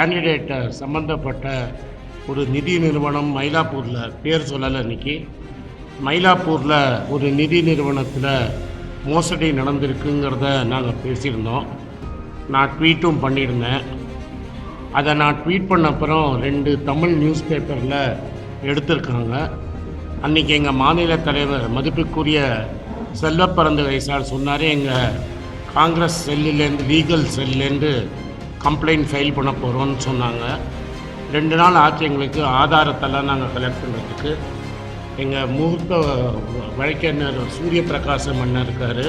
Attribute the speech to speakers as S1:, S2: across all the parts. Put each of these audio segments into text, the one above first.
S1: கேண்டிடேட்டை சம்மந்தப்பட்ட ஒரு நிதி நிறுவனம் மயிலாப்பூரில், பேர் சொல்லலை இன்றைக்கி, மயிலாப்பூரில் ஒரு நிதி நிறுவனத்தில் மோசடி நடந்திருக்குங்கிறத நாங்கள் பேசியிருந்தோம். நான் ட்வீட்டும் பண்ணியிருந்தேன். அதை நான் ட்வீட் பண்ண அப்புறம் 2 தமிழ் நியூஸ் பேப்பரில் எடுத்திருக்காங்க. அன்றைக்கி எங்கள் மாநில தலைவர் மதிப்புக்குரிய செல்வப்பரந்துரை சார் சொன்னார், எங்கள் காங்கிரஸ் செல்லுலேருந்து, லீகல் செல்லேருந்து கம்ப்ளைண்ட் ஃபைல் பண்ண போகிறோன்னு சொன்னாங்க. 2 நாள் ஆச்சு எங்களுக்கு ஆதாரத்தெல்லாம் நாங்கள் கலெக்ட் பண்ணுறதுக்கு. எங்கள் மூத்த வழக்கறிஞர் சூரிய பிரகாசம் அண்ணன் இருக்கார்.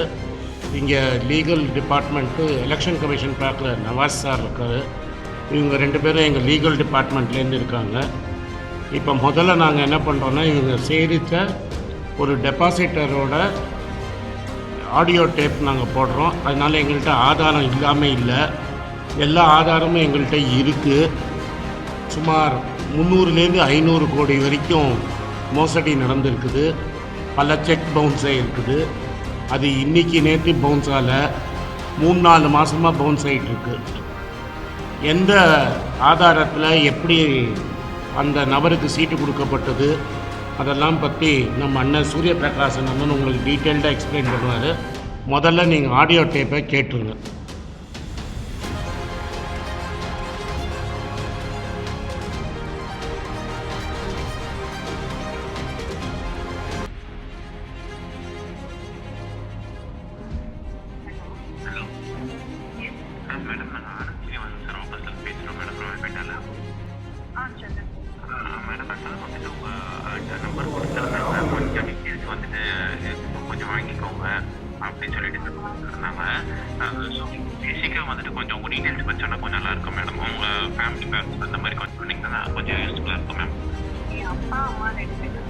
S1: இங்கே லீகல் டிபார்ட்மெண்ட்டு எலெக்ஷன் கமிஷன் பார்க்கல நவாஸ் சார் இருக்கார். இவங்க 2 பேரும் எங்கள் லீகல் டிபார்ட்மெண்ட்லேருந்து இருக்காங்க. இப்போ முதல்ல நாங்கள் என்ன பண்ணுறோன்னா, இவங்க சேரித்த ஒரு டெபாசிட்டரோட ஆடியோ டேப் நாங்கள் போடுறோம். அதனால் எங்கள்கிட்ட ஆதாரம் இல்லாமல் இல்லை, எல்லா ஆதாரமும் எங்கள்கிட்ட இருக்குது. சுமார் 300லேருந்து 500 கோடி வரைக்கும் மோசடி நடந்திருக்குது. பல செக் பவுன்ஸ் ஆகிருக்குது. அது இன்றைக்கி நேற்று பவுன்ஸ் ஆகலை, 3-4 மாதமாக பவுன்ஸ் ஆகிட்டுருக்கு. எந்த ஆதாரத்தில் எப்படி அந்த நபருக்கு சீட்டு கொடுக்கப்பட்டது அதெல்லாம் பற்றி நம்ம அண்ணன் சூரிய பிரகாசன் அண்ணன் உங்களுக்கு டீட்டெயில்டாக எக்ஸ்பிளைன் பண்ணுவார். முதல்ல நீங்கள் ஆடியோ டேப்பை கேட்டுருங்க.
S2: கொஞ்சம் வாங்கிக்கோங்க அப்படின்னு சொல்லிட்டு இருந்தாங்க. ஸோ பேசிக்காக வந்துட்டு கொஞ்சம் உங்கள் டீட்டெயில்ஸ் பற்றி சொன்னால் கொஞ்சம் நல்லா இருக்கும் மேடம். உங்கள் ஃபேமிலி பேக்ஸ் அந்த மாதிரி கொஞ்சம் சொன்னீங்கன்னா கொஞ்சம் யூஸ்ஃபுல்லாக இருக்கும் மேம்.
S3: அப்பா அம்மா 2 பேரும்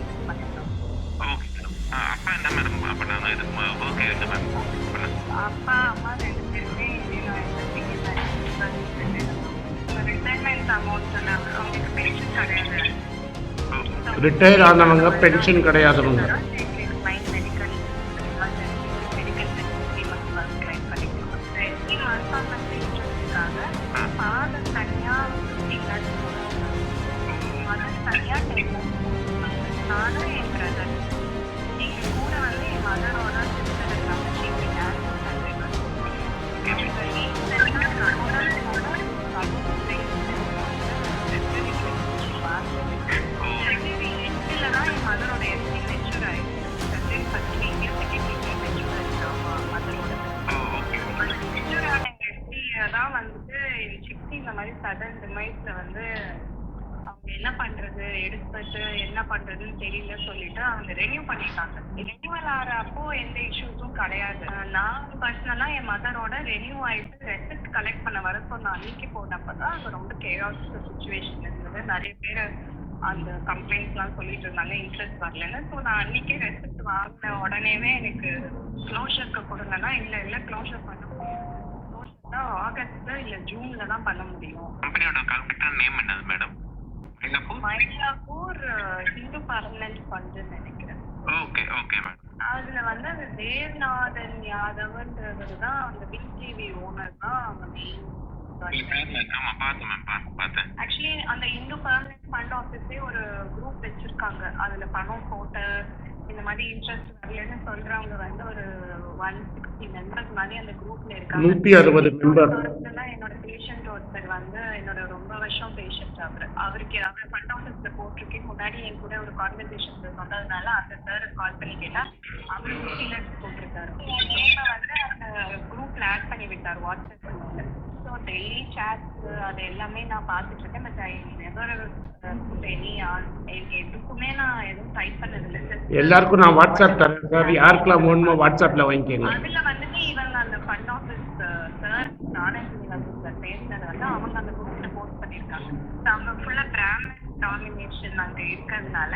S2: ஓகே மேடம். அப்பா என்ன மேடம் அப்போ நாங்கள் இது ஓகே இல்லை மேம்.
S3: அப்பா அம்மா 2 பேருமே ரிட்டைர்மெண்ட் அமௌண்ட் அவங்களுக்கு பென்ஷன் கிடையாது.
S1: ரிட்டையர் ஆனவங்க பென்ஷன் கிடையாதுங்க.
S3: நானும் என் பிரதர் எங்க கூட வந்து என் மதரோட சிஸ்டர் இருக்காங்க. எட்டுலதான் என் மதரோட எஸ்பி மெச்சூர் ஆயிடுச்சு. ஃபர்ஸ்ட் வீக்ல செகண்ட் வீக்ல மெச்சூர் ஆயிடுச்சு. மதரோட மெச்சூர் ஆன எஸ்பியை தான் வந்துட்டு சிப்டி இந்த மாதிரி சடன் டிமைஸ்ல வந்து அவங்க என்ன பண்றது, எடுத்துட்டு என்ன பண்றதுன்னு தெரியல சொல்லிட்டு அவங்க ரெனியூ பண்ணிட்டாங்க. ரெனியூவல் ஆகிறப்போ எந்த இஷ்யூஸும் கிடையாது. நான் பர்சனலா என் மதரோட ரெனியூ ஆயிட்டு ரெசிப்ட் கலெக்ட் பண்ண வர சொன்ன அன்னைக்கு போனப்பதான் அங்க ரொம்ப கேஆஸ் சுச்சுவேஷன் இருந்தது. நிறைய பேர் அந்த கம்ப்ளைண்ட்ஸ்லாம் சொல்லிட்டு இருந்தாங்க இன்ட்ரெஸ்ட் வரலன்னு. ஸோ நான் அன்னைக்கே ரெசிப்ட் வாங்கின உடனேவே எனக்கு க்ளோஷருக்கு கொடுங்கன்னா இல்லை க்ளோஷர் பண்ண முடியும், க்ளோஷர் தான் ஆகஸ்ட்ல இல்லை ஜூன்ல தான் பண்ண முடியும்.
S2: கம்பெனியோட கரெக்டான நேம் என்னது மேடம்?
S3: மயிலாப்பூர் ஹிந்து பர்மனன்ட் ஃபண்டுன்னு நினைக்கிறேன்.
S2: Okay okay madam.
S3: அதுல வந்து அது தேவ்நாதன் யாதவ்ன்றது தான் அந்த பிக் டிவி ஓனர் தான் அந்த மெயின். ஆக்சுவலி அந்த இந்து பர்மனன்ட் ஃபண்ட் ஆஃபீஸே ஒரு குரூப் வச்சிருக்காங்க. அதுல பணம் போட்டு இந்த மாதிரி இன்ட்ரெஸ்ட் வரலன்னு சொல்றவங்க வந்து ஒரு 160 மெம்பர்ஸ் மாதிரி அந்த குரூப்ல இருக்காங்க.
S1: 160 மெம்பர்.
S3: என்னோட பேஷண்ட் ஒருத்தர் வந்து என்னோட ரொம்ப வருஷம் பேஷண்ட் அவருக்கு அவர் ஃபண்ட் ஆஃபீஸ்ல போட்டிருக்கேன். முன்னாடி என் கூட ஒரு கான்வர்சேஷன் சொன்னதுனால அந்த சார் கால் பண்ணி கேட்டா அவர் 50 lakhs போட்டிருக்காரு. நேமை வந்து அந்த குரூப்ல ஆட் பண்ணி விட்டார் வாட்ஸ்அப்ல. ஸோ டெய்லி சேட்ஸ் அது எல்லாமே நான் பார்த்துட்டு இருக்கேன். பட் ஐ நெவர் எதுக்குமே நான் எதுவும் டைப் பண்ணதில்லை.
S1: எல்லாருக்கும் நான் வாட்ஸ்அப் தரேன் சார், யாருக்கெல்லாம் வேணுமோ வாட்ஸ்அப்ல வாங்கிக்கோங்க.
S3: அதுல வந்துட்டு இவங்க அந்த ஃபண்ட் ஆஃபீஸ் சார் ஆனந்த் பேசுனது வந்து அவங்க அந்த குரூப்ல போஸ்ட் பண்ணியிருக்காங்க. அவங்க ஃபுல்லா பிராமன் டாமினேஷன் அங்க இருக்கிறதுனால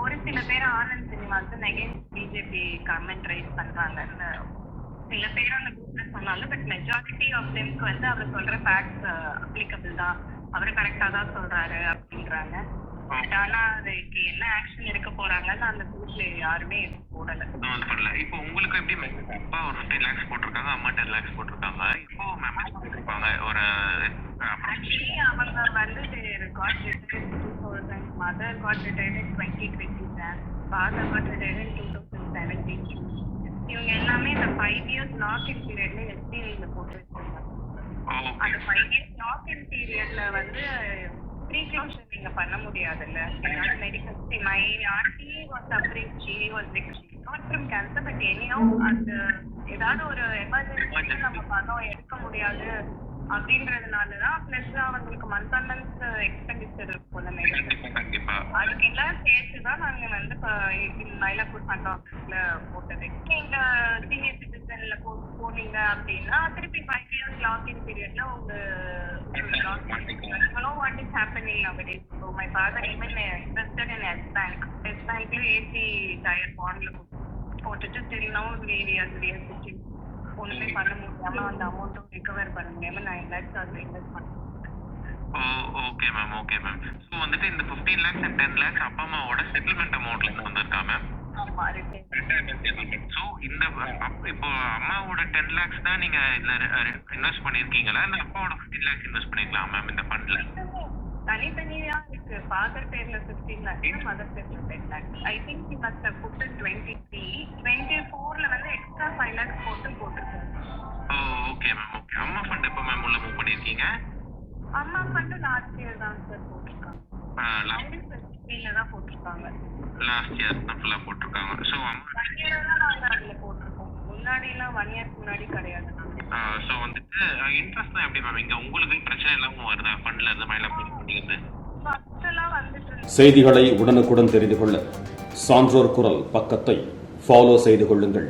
S3: ஒரு சில பேர் Anand Srinivasan against BJP comment rice பண்றாங்கன்னு சில பேர் அந்த குரூப்ல சொன்னாலும், பட் மெஜாரிட்டி ஆஃப் தெம்க்கு வந்து அவர் சொல்ற ஃபேக்ட்ஸ் அப்ளிகபிள் தான், அவர் கரெக்டா தான் சொல்றாரு அப்படின்றாங்க. பட் ஆனா அதுக்கு என்ன ஆக்ஷன் எடுக்க போறாங்கன்னு அந்த குரூப்ல யாருமே எதுவும் போடல.
S2: வந்து பண்ணல. இப்போ உங்களுக்கு எப்படி மேம் அப்பா ஒரு 15 lakhs போட்டிருக்காங்க, அம்மா 10 lakhs போட்டிருக்காங்க. இப்போ மேம் போட்டிருப்பாங்க ஒரு
S3: ஆக்சுவலி அவங்க வந்து got retired in 2000, mother got retired in 2020, father got retired in 2017. இவங்க எல்லாமே இந்த 5 years லாக்-இன் பீரியட்ல எஸ்பிஐல போட்டு வச்சிருக்காங்க. அந்த 5 years லாக்-இன் பீரியட்ல வந்து ப்ரீக்ளோஷன் நீங்க பண்ண முடியாதுல்ல. ஏதாவது medical my aunty was suffering, she was sick, not from cancer but எனியோ அந்த ஏதாவது ஒரு எமர்ஜென்சி நம்ம பணம் எடுக்க முடியாது அப்படின்றதுனால தான். பிளஸ் அவங்களுக்கு மந்த் ஆன் மந்த் எக்ஸ்பெண்டிச்சர் இருக்கும்ல மெடிக்கல், அதுக்கு எல்லாம் சேர்த்து தான் நாங்க வந்து மயிலாப்பூர் ஃபண்ட் ஆஃபீஸ்ல போட்டது. நீங்க சீனியர் சிட்டிசன்ல போனீங்க அப்படின்னா திருப்பி 5 years லாக்-இன் பீரியட்ல உங்க what is happening nowadays. So my father even invested in S Bank. S Bank AC tire bond போட்டுட்டு till now we are sitting. ஒண்ணுமே பண்ண முடியாம அந்த அமௌண்ட்டும் ரிகவர் பண்ண முடியாம 9 lakhs அது இன்வெஸ்ட் பண்ணேன்.
S2: Okay ma'am, okay ma'am. So வந்துட்டு இந்த 15 lakhs and 10 lakhs அப்பா அம்மாவோட செட்டில்மெண்ட் அமௌண்ட்ல இருந்து வந்திருக்கா மேம்?
S3: ஆமா.
S2: ஸோ இந்த இப்போ அம்மாவோட 10 lakhs தான் நீங்க இதுல இன்வெஸ்ட் பண்ணிருக்கீங்களா, இல்ல அப்பாவோட 15 lakhs இன்வெஸ்ட் பண்ணிருக்கலாம் மேம் இந்த ஃபண்ட்ல?
S3: தனித்தனியா இருக்கு. ஃபாதர் பேர்ல 15 lakhs, மதர் பேர்ல 10 lakhs. I think he must have put in 23, 24ல வந்து எக்ஸ்ட்ரா 5 lakhs போட்டிருக்காரு.
S2: Okay ma'am, okay. அம்மா ஃபண்ட் எப்போ மேம் உள்ள மூவ் பண்ணிருக்கீங்க?
S3: அம்மா ஃபண்ட் லாஸ்ட் இயர் தான் சார் போட்டிருக்காங்க. தான் போட்டிருக்காங்க.
S2: லாஸ்ட் இயர் தான் ஃபுல்லா போட்டிருக்காங்க. ஸோ
S3: 1 year தான் நாங்க அதுல போட்டிருக்கோம். முன்னாடிலாம் 1 year முன்னாடி கிடையாது.
S2: ஸோ வந்துட்டு இன்ட்ரெஸ்ட் தான் எப்படி மேம் இங்க உங்களுக்கு பிரச்சனை இல்லாம வருதா ஃபண்ட்ல இருந்து மயிலாப்பூர் இருந்து?
S3: ஃபர்ஸ்ட்லாம் வந்துட்டு
S4: செய்திகளை உடனுக்குடன் தெரிந்து கொள்ள சான்றோர் குரல் பக்கத்தை ஃபாலோ செய்து கொள்ளுங்கள்.